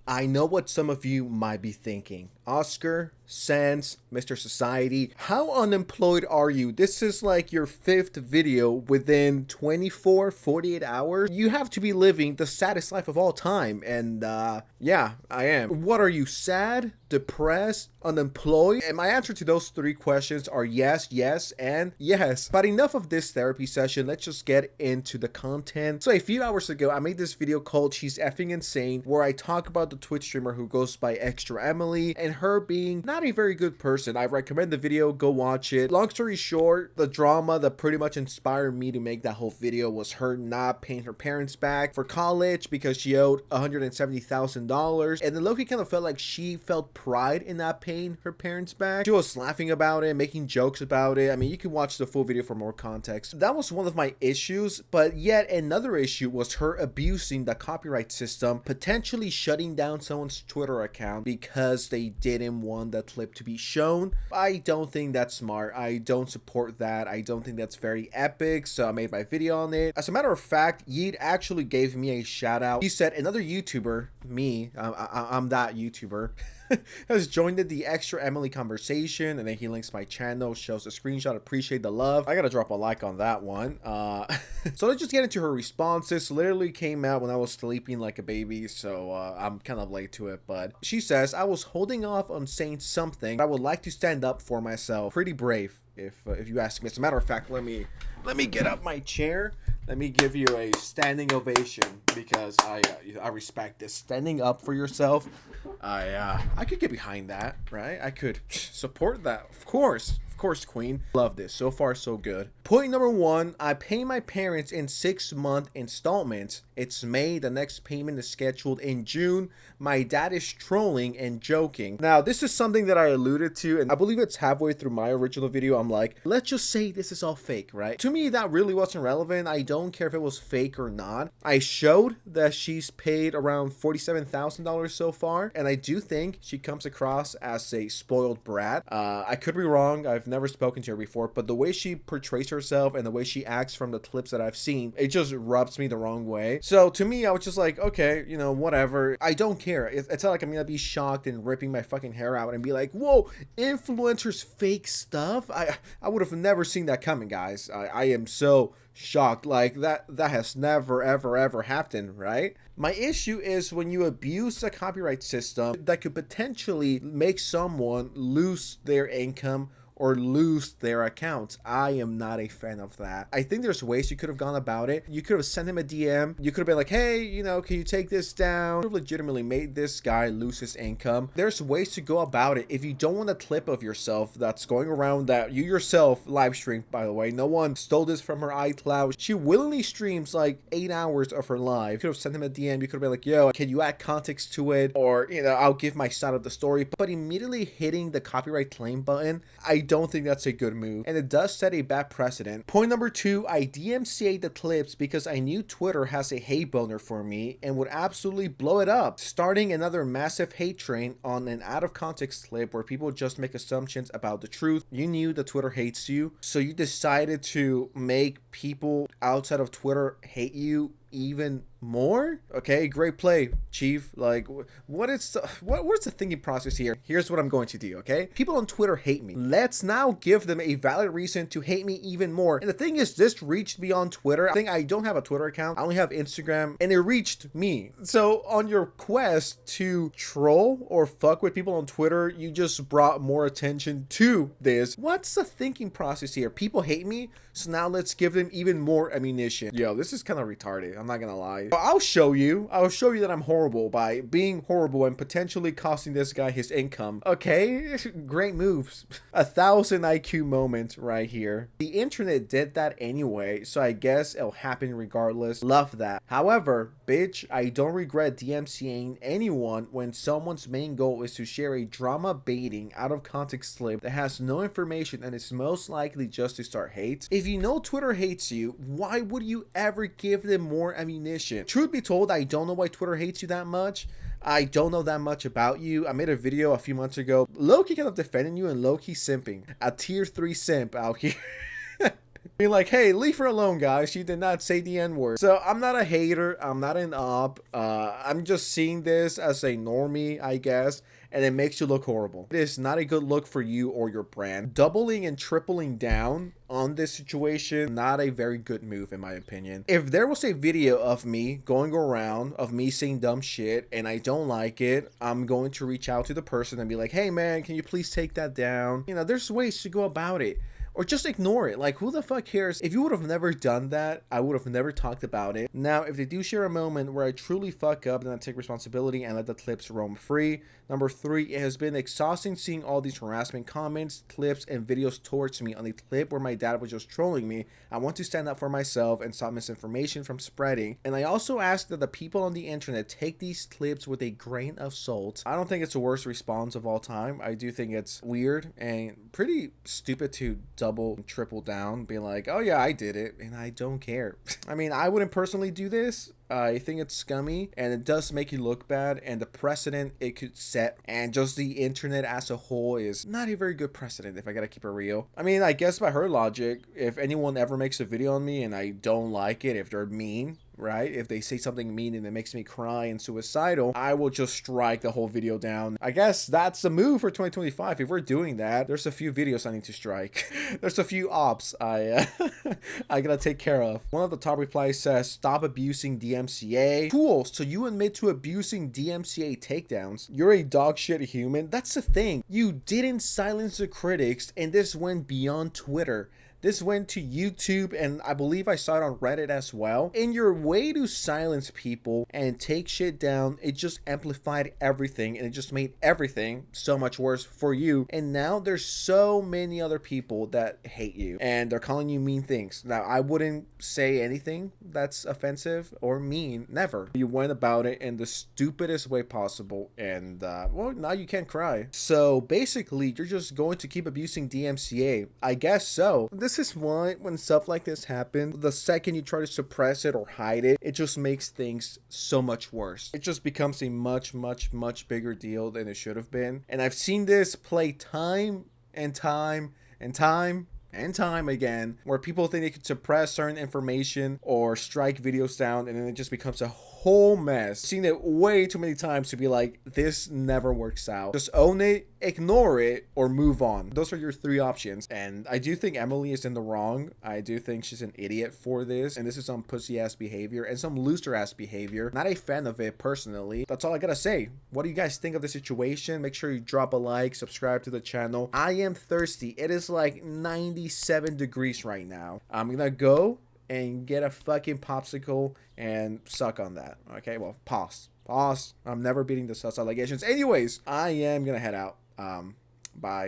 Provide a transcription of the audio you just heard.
I know what some of you might be thinking. Oscar, Sans, Mr. Society, how unemployed are you? This is like your 5th video within 48 hours. You have to be living the saddest life of all time. And yeah, I am. What are you, sad, depressed, unemployed? And my answer to those 3 questions are yes, yes, and yes. But enough of this therapy session. Let's just get into the content. So a few hours ago, I made this video called She's Effing Insane, where I talk about the Twitch streamer who goes by extraemily and her being not a very good person. I recommend the video, go watch it. Long story short, the drama that pretty much inspired me to make that whole video was her not paying her parents back for college because she owed $170,000, and the Loki kind of felt like she felt pride in not paying her parents back. She was laughing about it, making jokes about it. I mean, you can watch the full video for more context. That was one of my issues, but yet another issue was her abusing the copyright system, potentially shutting down someone's Twitter account because they didn't want that clip to be shown. I don't think that's smart. I don't support that. I don't think that's very epic, so I made my video on it. As a matter of fact, Yeet actually gave me a shout out. He said another YouTuber, me, I'm that YouTuber, has joined the extraemily conversation, and then he links my channel, shows a screenshot. Appreciate the love. I gotta drop a like on that one. So let's just get into her responses. Literally came out when I was sleeping like a baby, so I'm kind of late to it. But she says, I was holding off on saying something, but I would like to stand up for myself. Pretty brave, if you ask me. As a matter of fact, let me get up my chair. Let me give you a standing ovation because I respect this. Standing up for yourself, I could get behind that, right? I could support that, of course, queen. Love this. So far, so good. Point number 1, I pay my parents in 6-month installments. It's May. The next payment is scheduled in June. My dad is trolling and joking. Now, this is something that I alluded to, and I believe it's halfway through my original video. I'm like, let's just say this is all fake, right? To me, that really wasn't relevant. I don't care if it was fake or not. I showed that she's paid around $47,000 so far, and I do think she comes across as a spoiled brat. I could be wrong. I've never spoken to her before, but the way she portrays herself and the way she acts from the clips that I've seen, it just rubs me the wrong way. So to me, I was just like, okay, you know, whatever. I don't care. It's not like I'm gonna be shocked and ripping my fucking hair out and be like, whoa, influencers fake stuff. I would have never seen that coming, guys. I am so shocked. Like that has never ever happened, right? My issue is when you abuse the copyright system that could potentially make someone lose their income or lose their accounts. I am not a fan of that. I think there's ways you could have gone about it. You could have sent him a DM. You could have been like, hey, you know, can you take this down? You could have legitimately made this guy lose his income. There's ways to go about it. If you don't want a clip of yourself that's going around that you yourself live streamed, by the way, no one stole this from her iCloud. She willingly streams like 8 hours of her live. You could have sent him a DM. You could have been like, yo, can you add context to it? Or, you know, I'll give my side of the story. But immediately hitting the copyright claim button, I don't think that's a good move, and it does set a bad precedent. Point number 2, I DMCA'd the clips because I knew Twitter has a hate boner for me and would absolutely blow it up, starting another massive hate train on an out of context clip where people just make assumptions about the truth. You knew that Twitter hates you, so you decided to make people outside of Twitter hate you even more. Okay, great play, chief. Like, what's the thinking process here? Here's what I'm going to do. Okay, people on Twitter hate me. Let's now give them a valid reason to hate me even more. And the thing is, this reached me on Twitter. I think I don't have a Twitter account. I only have Instagram, and it reached me. So on your quest to troll or fuck with people on Twitter, you just brought more attention to this. What's the thinking process here? People hate me, so now let's give them even more ammunition. Yo, this is kind of retarded. I'm not gonna lie. I'll show you that I'm horrible by being horrible and potentially costing this guy his income. Okay, great moves. 1,000 IQ moment right here. The internet did that anyway, so I guess it'll happen regardless. Love that. However, bitch, I don't regret DMCAing anyone when someone's main goal is to share a drama baiting out of context clip that has no information and is most likely just to start hate. If you know Twitter hates you, why would you ever give them more ammunition? Truth be told, I don't know why Twitter hates you that much. I don't know that much about you. I made a video a few months ago, low-key kind of defending you and low-key simping. A tier 3 simp out here. Being like, hey, leave her alone, guys. She did not say the N-word. So I'm not a hater. I'm not an op. I'm just seeing this as a normie, I guess. And it makes you look horrible. It is not a good look for you or your brand. Doubling and tripling down on this situation, not a very good move in my opinion. If there was a video of me going around of me saying dumb shit and I don't like it, I'm going to reach out to the person and be like, hey man, can you please take that down? You know, there's ways to go about it. Or just ignore it. Like, who the fuck cares? If you would have never done that, I would have never talked about it. Now, if they do share a moment where I truly fuck up, then I take responsibility and let the clips roam free. Number 3, it has been exhausting seeing all these harassment comments, clips, and videos towards me on a clip where my dad was just trolling me. I want to stand up for myself and stop misinformation from spreading. And I also ask that the people on the internet take these clips with a grain of salt. I don't think it's the worst response of all time. I do think it's weird and pretty stupid to double and triple down, being like, oh yeah, I did it, and I don't care. I mean, I wouldn't personally do this. I think it's scummy, and it does make you look bad, and the precedent it could set, and just the internet as a whole is not a very good precedent, if I gotta keep it real. I mean, I guess by her logic, if anyone ever makes a video on me and I don't like it, if they're mean, right? If they say something mean and it makes me cry and suicidal, I will just strike the whole video down. I guess that's the move for 2025. If we're doing that, there's a few videos I need to strike. There's a few ops I gotta take care of. One of the top replies says, stop abusing DMCA. Cool, so you admit to abusing DMCA takedowns. You're a dog shit human. That's the thing. You didn't silence the critics, and this went beyond Twitter. This went to YouTube, and I believe I saw it on Reddit as well. In your way to silence people and take shit down, it just amplified everything, and it just made everything so much worse for you. And now there's so many other people that hate you, and they're calling you mean things. Now, I wouldn't say anything that's offensive or mean, never. You went about it in the stupidest way possible, and well, now you can't cry. So basically, you're just going to keep abusing DMCA. I guess so. This is why when stuff like this happens, the second you try to suppress it or hide it, it just makes things so much worse. It just becomes a much bigger deal than it should have been. And I've seen this play time and time again, where people think they could suppress certain information or strike videos down, and then it just becomes a whole mess. I've seen it way too many times to be like, this never works out. Just own it, ignore it, or move on. Those are your 3 options. And I do think Emily is in the wrong. I do think she's an idiot for this, and this is some pussy ass behavior and some loser ass behavior. Not a fan of it personally. That's all I gotta say. What do you guys think of the situation? Make sure you drop a like, subscribe to the channel. I am thirsty. It is like 97 degrees right now. I'm gonna go and get a fucking popsicle and suck on that. Okay, well, pause. I'm never beating the sus allegations. Anyways, I am gonna head out. Bye.